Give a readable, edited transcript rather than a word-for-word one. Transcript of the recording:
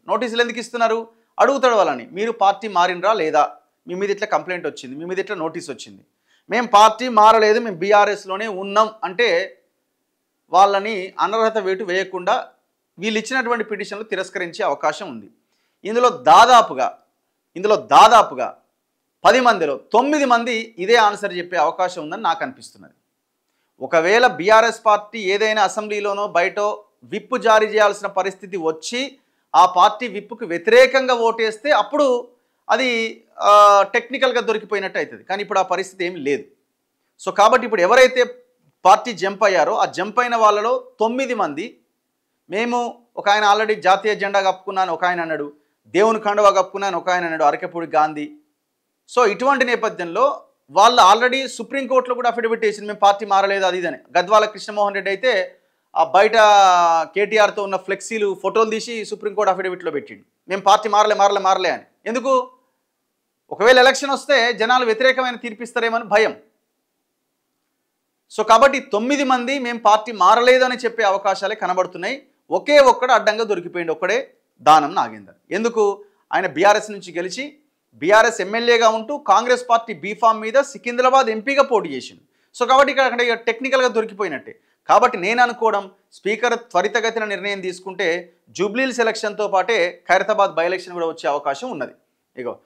నోటీసులు ఎందుకు ఇస్తున్నారు? అడుగుతాడు వాళ్ళని, మీరు పార్టీ మారినరా లేదా, మీ మీద ఇట్లా కంప్లైంట్ వచ్చింది, మీ మీద ఇట్లా నోటీస్ వచ్చింది, మేము పార్టీ మారలేదు, మేము బీఆర్ఎస్లోనే ఉన్నాం అంటే వాళ్ళని అనర్హత వేటు వేయకుండా వీళ్ళు ఇచ్చినటువంటి పిటిషన్లు తిరస్కరించే అవకాశం ఉంది. ఇందులో దాదాపుగా 10 మందిలో 9 మంది ఇదే ఆన్సర్ చెప్పే అవకాశం ఉందని నాకు అనిపిస్తున్నది. ఒకవేళ బీఆర్ఎస్ పార్టీ ఏదైనా అసెంబ్లీలోనో బయటో విప్ జారీ చేయాల్సిన పరిస్థితి వచ్చి ఆ పార్టీ విప్పుకు వ్యతిరేకంగా ఓటేస్తే అప్పుడు అది టెక్నికల్గా దొరికిపోయినట్టు అవుతుంది. కానీ ఇప్పుడు ఆ పరిస్థితి ఏమీ లేదు. సో కాబట్టి ఇప్పుడు ఎవరైతే పార్టీ జంప్ అయ్యారో ఆ జంప్ అయిన వాళ్ళలో 9 మంది, మేము ఒక ఆయన ఆల్రెడీ జాతీయ జెండా కప్పుకున్నాను ఒక ఆయన అన్నాడు, దేవుని కండువా కప్పుకున్నాను ఒక ఆయన అన్నాడు, అరకపూడి గాంధీ. సో ఇటువంటి నేపథ్యంలో వాళ్ళు ఆల్రెడీ సుప్రీంకోర్టులో కూడా అఫిడవిట్ వేసింది, మేము పార్టీ మారలేదు అది ఇదని. గద్వాల కృష్ణమోహన్ రెడ్డి అయితే ఆ బయట కేటీఆర్తో ఉన్న ఫ్లెక్సీలు ఫోటోలు తీసి సుప్రీంకోర్టు అఫిడవిట్లో పెట్టిండు, మేము పార్టీ మారలే అని. ఎందుకు? ఒకవేళ ఎలక్షన్ వస్తే జనాలు వ్యతిరేకమైన తీర్పిస్తారేమని భయం. సో కాబట్టి 9 మంది మేము పార్టీ మారలేదు అని చెప్పే అవకాశాలే కనబడుతున్నాయి. ఒకే ఒక్కడు అడ్డంగా దొరికిపోయింది, ఒక్కడే దానం నాగేందర్. ఎందుకు? ఆయన బీఆర్ఎస్ నుంచి గెలిచి బీఆర్ఎస్ ఎమ్మెల్యేగా ఉంటూ కాంగ్రెస్ పార్టీ బీఫామ్ మీద సికింద్రాబాద్ ఎంపీగా పోటీ చేసిండు. సో కాబట్టి ఇక్కడ టెక్నికల్గా దొరికిపోయినట్టే. కాబట్టి నేను అనుకోవడం, స్పీకర్ త్వరితగతిన నిర్ణయం తీసుకుంటే జూబ్లీహిల్స్ ఎలక్షన్తో పాటే ఖైరతాబాద్ బై ఎలక్షన్ కూడా వచ్చే అవకాశం ఉన్నది. ఇగో